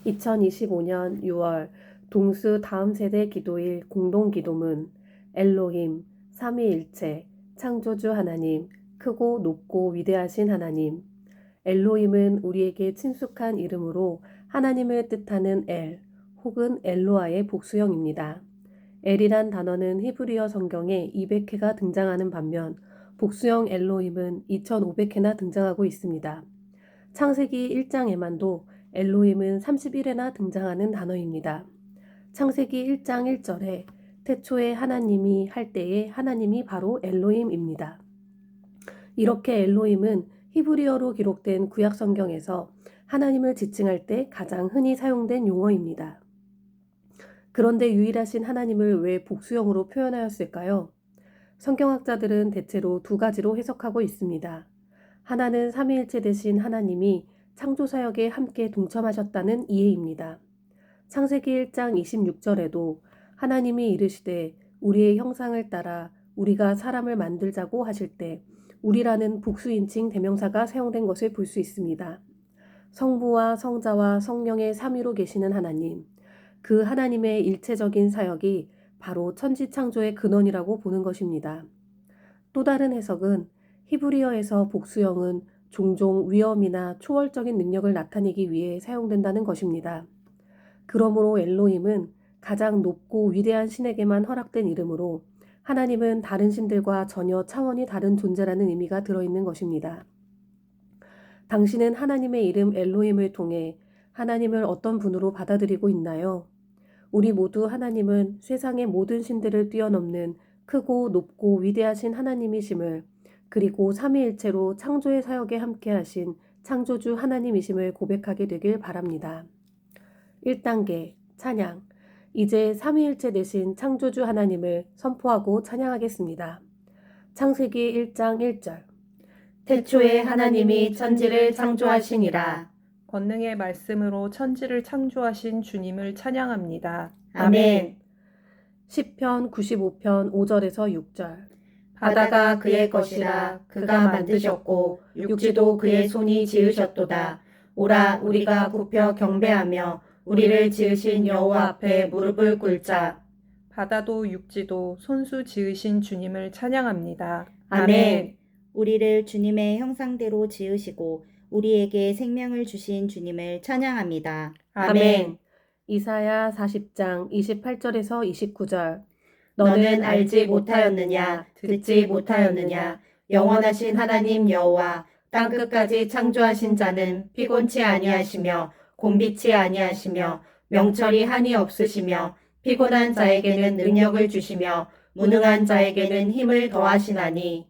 2025년 6월 동수 다음 세대 기도일 공동기도문 엘로힘 삼위일체 창조주 하나님 크고 높고 위대하신 하나님. 엘로힘은 우리에게 친숙한 이름으로 하나님을 뜻하는 엘 혹은 엘로아의 복수형입니다. 엘이란 단어는 히브리어 성경에 200회가 등장하는 반면 복수형 엘로힘은 2500회나 등장하고 있습니다. 창세기 1장에만도 엘로힘은 31회나 등장하는 단어입니다. 창세기 1장 1절에 태초에 하나님이 할 때에 하나님이 바로 엘로힘입니다. 이렇게 엘로힘은 히브리어로 기록된 구약 성경에서 하나님을 지칭할 때 가장 흔히 사용된 용어입니다. 그런데 유일하신 하나님을 왜 복수형으로 표현하였을까요? 성경학자들은 대체로 두 가지로 해석하고 있습니다. 하나는 삼위일체 되신 하나님이 창조사역에 함께 동참하셨다는 이해입니다. 창세기 1장 26절에도 하나님이 이르시되 우리의 형상을 따라 우리가 사람을 만들자고 하실 때 우리라는 복수인칭 대명사가 사용된 것을 볼 수 있습니다. 성부와 성자와 성령의 삼위로 계시는 하나님, 그 하나님의 일체적인 사역이 바로 천지창조의 근원이라고 보는 것입니다. 또 다른 해석은 히브리어에서 복수형은 종종 위엄이나 초월적인 능력을 나타내기 위해 사용된다는 것입니다. 그러므로 엘로힘은 가장 높고 위대한 신에게만 허락된 이름으로 하나님은 다른 신들과 전혀 차원이 다른 존재라는 의미가 들어있는 것입니다. 당신은 하나님의 이름 엘로힘을 통해 하나님을 어떤 분으로 받아들이고 있나요? 우리 모두 하나님은 세상의 모든 신들을 뛰어넘는 크고 높고 위대하신 하나님이심을, 그리고 삼위일체로 창조의 사역에 함께하신 창조주 하나님이심을 고백하게 되길 바랍니다. 1단계 찬양. 이제 삼위일체 되신 창조주 하나님을 선포하고 찬양하겠습니다. 창세기 1장 1절. 태초에 하나님이 천지를 창조하시니라. 권능의 말씀으로 천지를 창조하신 주님을 찬양합니다. 아멘. 시편 95편 5절에서 6절. 바다가 그의 것이라 그가 만드셨고 육지도 그의 손이 지으셨도다. 오라 우리가 굽혀 경배하며 우리를 지으신 여호와 앞에 무릎을 꿇자. 바다도 육지도 손수 지으신 주님을 찬양합니다. 아멘. 우리를 주님의 형상대로 지으시고 우리에게 생명을 주신 주님을 찬양합니다. 아멘. 이사야 40장 28절에서 29절. 너는 알지 못하였느냐 듣지 못하였느냐 영원하신 하나님 여호와 땅끝까지 창조하신 자는 피곤치 아니하시며 곤비치 아니하시며 명철이 한이 없으시며 피곤한 자에게는 능력을 주시며 무능한 자에게는 힘을 더하시나니.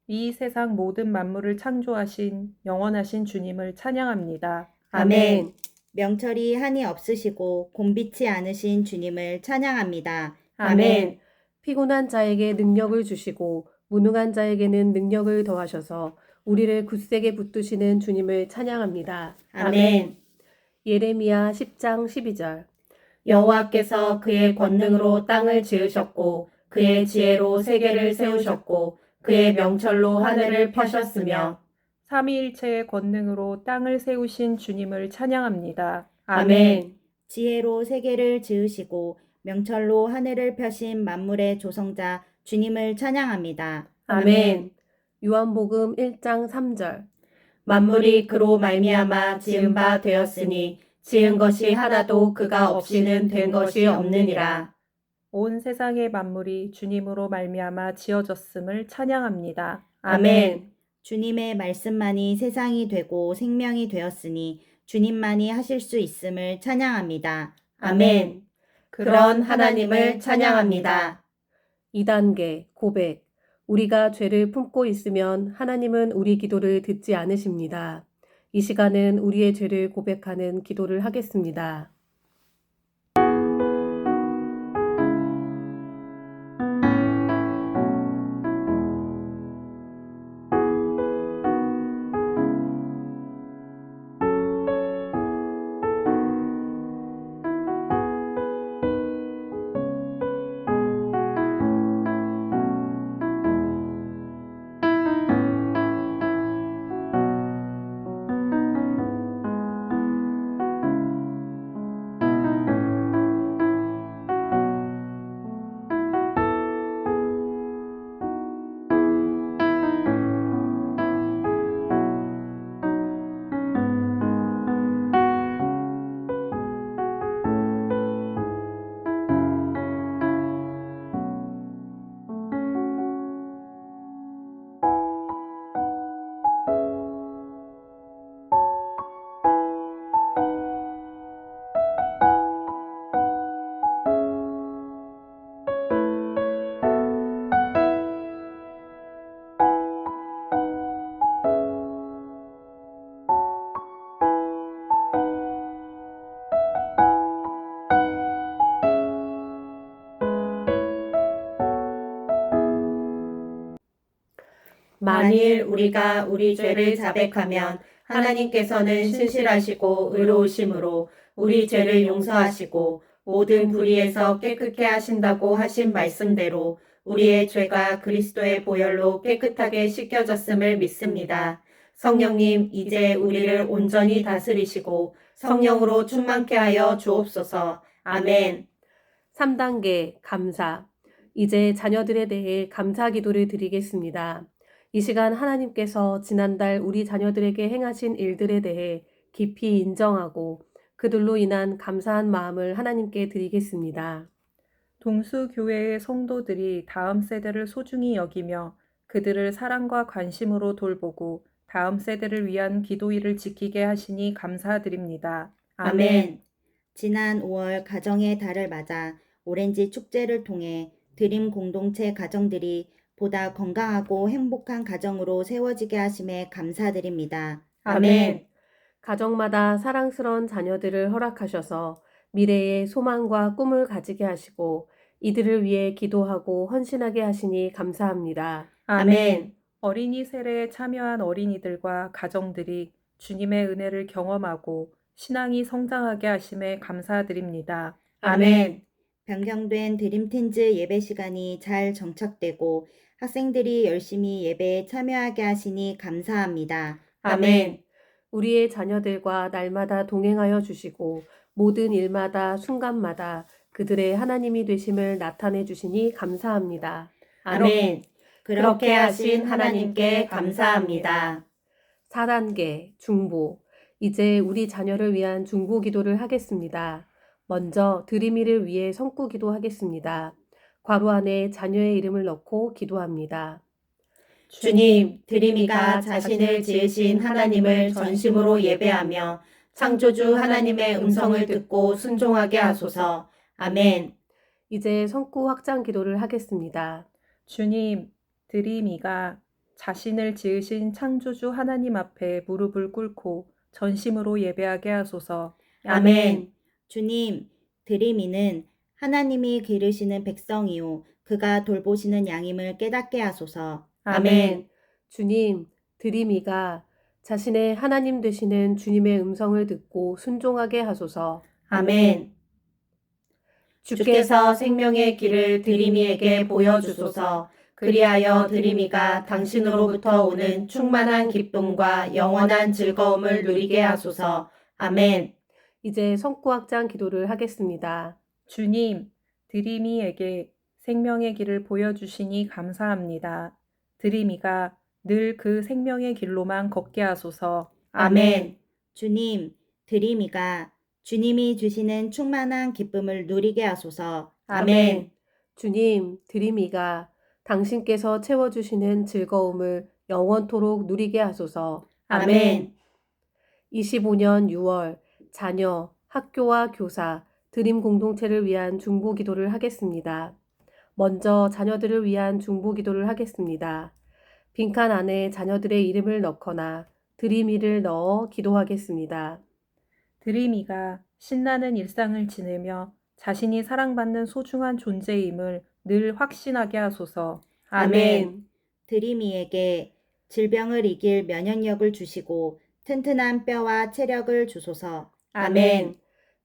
이 세상 모든 만물을 창조하신 영원하신 주님을 찬양합니다. 아멘. 명철이 한이 없으시고 곤비치 않으신 주님을 찬양합니다. 아멘. 피곤한 자에게 능력을 주시고 무능한 자에게는 능력을 더하셔서 우리를 굳세게 붙드시는 주님을 찬양합니다. 아멘. 예레미야 10장 12절. 여호와께서 그의 권능으로 땅을 지으셨고 그의 지혜로 세계를 세우셨고 그의 명철로 하늘을 펴셨으며. 삼위일체의 권능으로 땅을 세우신 주님을 찬양합니다. 아멘. 지혜로 세계를 지으시고 명철로 하늘을 펴신 만물의 조성자 주님을 찬양합니다. 아멘. 요한복음 1장 3절. 만물이 그로 말미암아 지은 바 되었으니 지은 것이 하나도 그가 없이는 된 것이 없느니라. 온 세상의 만물이 주님으로 말미암아 지어졌음을 찬양합니다. 아멘. 주님의 말씀만이 세상이 되고 생명이 되었으니 주님만이 하실 수 있음을 찬양합니다. 아멘. 그런 하나님을 찬양합니다. 2단계 고백. 우리가 죄를 품고 있으면 하나님은 우리 기도를 듣지 않으십니다. 이 시간은 우리의 죄를 고백하는 기도를 하겠습니다. 만일 우리가 우리 죄를 자백하면 하나님께서는 신실하시고 의로우심으로 우리 죄를 용서하시고 모든 불의에서 깨끗게 하신다고 하신 말씀대로 우리의 죄가 그리스도의 보혈로 깨끗하게 씻겨졌음을 믿습니다. 성령님, 이제 우리를 온전히 다스리시고 성령으로 충만케 하여 주옵소서. 아멘. 3단계 감사. 이제 자녀들에 대해 감사 기도를 드리겠습니다. 이 시간 하나님께서 지난달 우리 자녀들에게 행하신 일들에 대해 깊이 인정하고 그들로 인한 감사한 마음을 하나님께 드리겠습니다. 동수교회의 성도들이 다음 세대를 소중히 여기며 그들을 사랑과 관심으로 돌보고 다음 세대를 위한 기도일을 지키게 하시니 감사드립니다. 아멘. 지난 5월 가정의 달을 맞아 오렌지 축제를 통해 드림 공동체 가정들이 보다 건강하고 행복한 가정으로 세워지게 하심에 감사드립니다. 아멘. 가정마다 사랑스러운 자녀들을 허락하셔서 미래의 소망과 꿈을 가지게 하시고 이들을 위해 기도하고 헌신하게 하시니 감사합니다. 아멘. 어린이 세례에 참여한 어린이들과 가정들이 주님의 은혜를 경험하고 신앙이 성장하게 하심에 감사드립니다. 아멘. 변경된 드림틴즈 예배 시간이 잘 정착되고 학생들이 열심히 예배에 참여하게 하시니 감사합니다. 아멘. 우리의 자녀들과 날마다 동행하여 주시고 모든 일마다 순간마다 그들의 하나님이 되심을 나타내 주시니 감사합니다. 아멘. 그렇게 하신 하나님께 감사합니다. 4단계 중보. 이제 우리 자녀를 위한 중보 기도를 하겠습니다. 먼저 드림이를 위해 성구 기도하겠습니다. 괄호 안에 자녀의 이름을 넣고 기도합니다. 주님, 드림이가 자신을 지으신 하나님을 전심으로 예배하며 창조주 하나님의 음성을 듣고 순종하게 하소서. 아멘. 이제 성구 확장 기도를 하겠습니다. 주님, 드림이가 자신을 지으신 창조주 하나님 앞에 무릎을 꿇고 전심으로 예배하게 하소서. 아멘. 주님, 드림이는 하나님이 기르시는 백성이요 그가 돌보시는 양임을 깨닫게 하소서. 아멘. 주님, 드림이가 자신의 하나님 되시는 주님의 음성을 듣고 순종하게 하소서. 아멘. 주께서 생명의 길을 드림이에게 보여주소서. 그리하여 드림이가 당신으로부터 오는 충만한 기쁨과 영원한 즐거움을 누리게 하소서. 아멘. 이제 성구 확장 기도를 하겠습니다. 주님, 드림이에게 생명의 길을 보여주시니 감사합니다. 드림이가 늘 그 생명의 길로만 걷게 하소서. 아멘. 주님, 드림이가 주님이 주시는 충만한 기쁨을 누리게 하소서. 아멘. 주님, 드림이가 당신께서 채워주시는 즐거움을 영원토록 누리게 하소서. 아멘. 25년 6월 자녀, 학교와 교사, 드림 공동체를 위한 중보 기도를 하겠습니다. 먼저 자녀들을 위한 중보 기도를 하겠습니다. 빈칸 안에 자녀들의 이름을 넣거나 드림이를 넣어 기도하겠습니다. 드림이가 신나는 일상을 지내며 자신이 사랑받는 소중한 존재임을 늘 확신하게 하소서. 아멘. 드림이에게 질병을 이길 면역력을 주시고 튼튼한 뼈와 체력을 주소서. 아멘.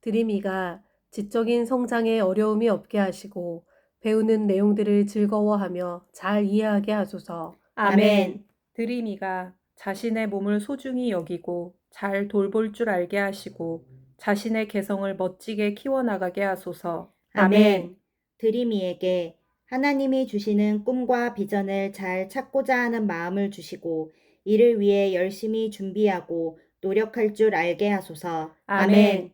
드림이가 지적인 성장에 어려움이 없게 하시고 배우는 내용들을 즐거워하며 잘 이해하게 하소서. 아멘. 드림이가 자신의 몸을 소중히 여기고 잘 돌볼 줄 알게 하시고 자신의 개성을 멋지게 키워나가게 하소서. 아멘. 드림이에게 하나님이 주시는 꿈과 비전을 잘 찾고자 하는 마음을 주시고 이를 위해 열심히 준비하고 노력할 줄 알게 하소서. 아멘.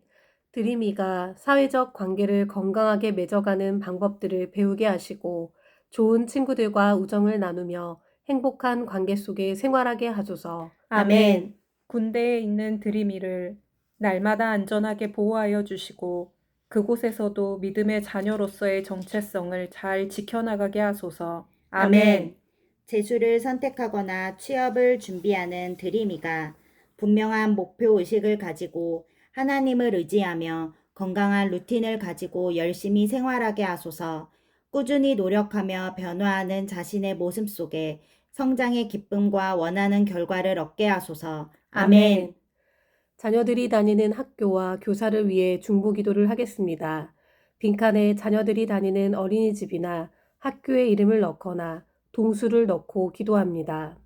드림이가 사회적 관계를 건강하게 맺어가는 방법들을 배우게 하시고 좋은 친구들과 우정을 나누며 행복한 관계 속에 생활하게 하소서. 아멘. 군대에 있는 드림이를 날마다 안전하게 보호하여 주시고 그곳에서도 믿음의 자녀로서의 정체성을 잘 지켜나가게 하소서. 아멘. 재수를 선택하거나 취업을 준비하는 드림이가 분명한 목표 의식을 가지고 하나님을 의지하며 건강한 루틴을 가지고 열심히 생활하게 하소서. 꾸준히 노력하며 변화하는 자신의 모습 속에 성장의 기쁨과 원하는 결과를 얻게 하소서. 아멘. 자녀들이 다니는 학교와 교사를 위해 중보기도를 하겠습니다. 빈칸에 자녀들이 다니는 어린이집이나 학교의 이름을 넣거나 동수를 넣고 기도합니다.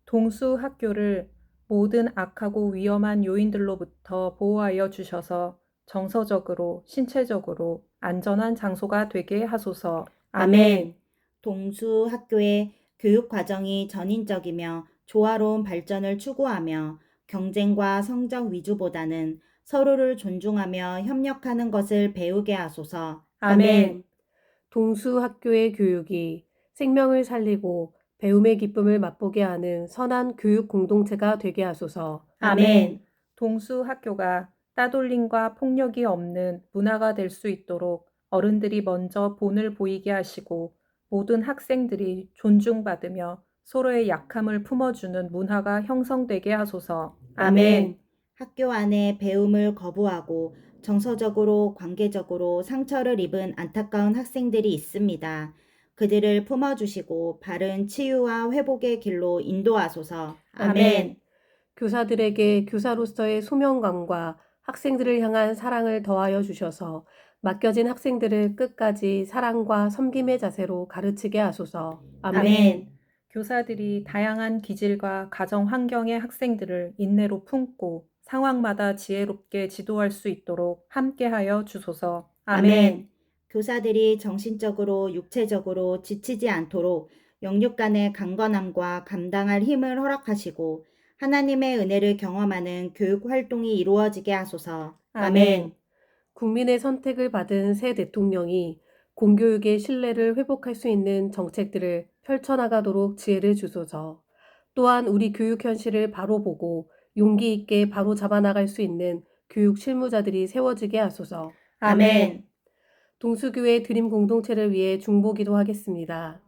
동수 학교를 모든 악하고 위험한 요인들로부터 보호하여 주셔서 정서적으로, 신체적으로 안전한 장소가 되게 하소서. 아멘. 동수 학교의 교육 과정이 전인적이며 조화로운 발전을 추구하며 경쟁과 성적 위주보다는 서로를 존중하며 협력하는 것을 배우게 하소서. 아멘. 동수 학교의 교육이 생명을 살리고 배움의 기쁨을 맛보게 하는 선한 교육 공동체가 되게 하소서. 아멘. 동수 학교가 따돌림과 폭력이 없는 문화가 될 수 있도록 어른들이 먼저 본을 보이게 하시고 모든 학생들이 존중받으며 서로의 약함을 품어주는 문화가 형성되게 하소서. 아멘. 학교 안에 배움을 거부하고 정서적으로, 관계적으로 상처를 입은 안타까운 학생들이 있습니다. 그들을 품어주시고 바른 치유와 회복의 길로 인도하소서. 아멘. 교사들에게 교사로서의 소명감과 학생들을 향한 사랑을 더하여 주셔서 맡겨진 학생들을 끝까지 사랑과 섬김의 자세로 가르치게 하소서. 아멘. 교사들이 다양한 기질과 가정 환경의 학생들을 인내로 품고 상황마다 지혜롭게 지도할 수 있도록 함께하여 주소서. 아멘. 교사들이 정신적으로, 육체적으로 지치지 않도록 영육 간의 강건함과 감당할 힘을 허락하시고 하나님의 은혜를 경험하는 교육 활동이 이루어지게 하소서. 아멘. 국민의 선택을 받은 새 대통령이 공교육의 신뢰를 회복할 수 있는 정책들을 펼쳐나가도록 지혜를 주소서. 또한 우리 교육 현실을 바로 보고 용기 있게 바로 잡아나갈 수 있는 교육 실무자들이 세워지게 하소서. 아멘. 동수교회 드림 공동체를 위해 중보기도 하겠습니다.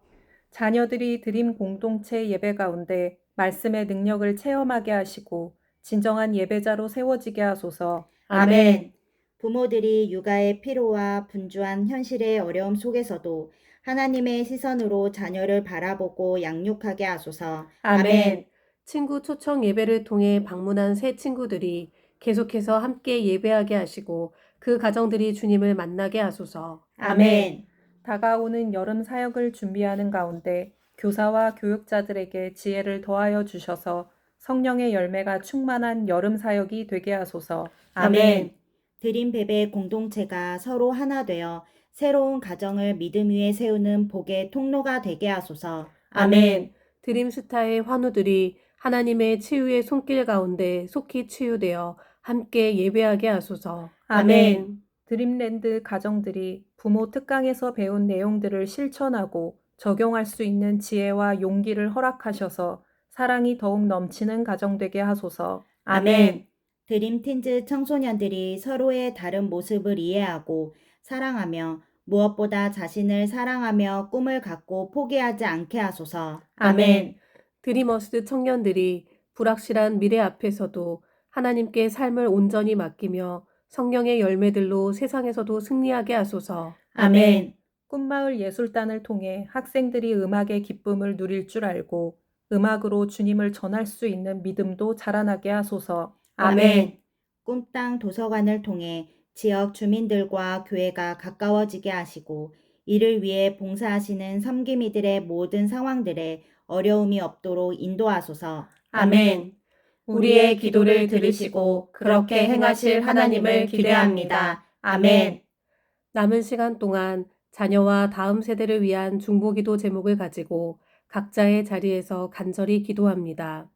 자녀들이 드림 공동체 예배 가운데 말씀의 능력을 체험하게 하시고 진정한 예배자로 세워지게 하소서. 아멘. 부모들이 육아의 피로와 분주한 현실의 어려움 속에서도 하나님의 시선으로 자녀를 바라보고 양육하게 하소서. 아멘. 친구 초청 예배를 통해 방문한 새 친구들이 계속해서 함께 예배하게 하시고 그 가정들이 주님을 만나게 하소서. 아멘. 다가오는 여름 사역을 준비하는 가운데 교사와 교육자들에게 지혜를 더하여 주셔서 성령의 열매가 충만한 여름 사역이 되게 하소서. 아멘. 드림 베베 공동체가 서로 하나 되어 새로운 가정을 믿음 위에 세우는 복의 통로가 되게 하소서. 아멘. 드림스타의 환우들이 하나님의 치유의 손길 가운데 속히 치유되어 함께 예배하게 하소서. 아멘. 드림랜드 가정들이 부모 특강에서 배운 내용들을 실천하고 적용할 수 있는 지혜와 용기를 허락하셔서 사랑이 더욱 넘치는 가정 되게 하소서. 아멘. 드림틴즈 청소년들이 서로의 다른 모습을 이해하고 사랑하며 무엇보다 자신을 사랑하며 꿈을 갖고 포기하지 않게 하소서. 아멘. 드리머스 청년들이 불확실한 미래 앞에서도 하나님께 삶을 온전히 맡기며 성령의 열매들로 세상에서도 승리하게 하소서. 아멘. 꿈마을 예술단을 통해 학생들이 음악의 기쁨을 누릴 줄 알고 음악으로 주님을 전할 수 있는 믿음도 자라나게 하소서. 아멘. 꿈땅 도서관을 통해 지역 주민들과 교회가 가까워지게 하시고 이를 위해 봉사하시는 섬김이들의 모든 상황들에 어려움이 없도록 인도하소서. 아멘. 우리의 기도를 들으시고 그렇게 행하실 하나님을 기대합니다. 아멘. 남은 시간 동안 자녀와 다음 세대를 위한 중보기도 제목을 가지고 각자의 자리에서 간절히 기도합니다.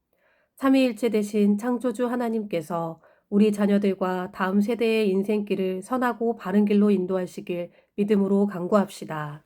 삼위일체 되신 창조주 하나님께서 우리 자녀들과 다음 세대의 인생길을 선하고 바른 길로 인도하시길 믿음으로 간구합시다.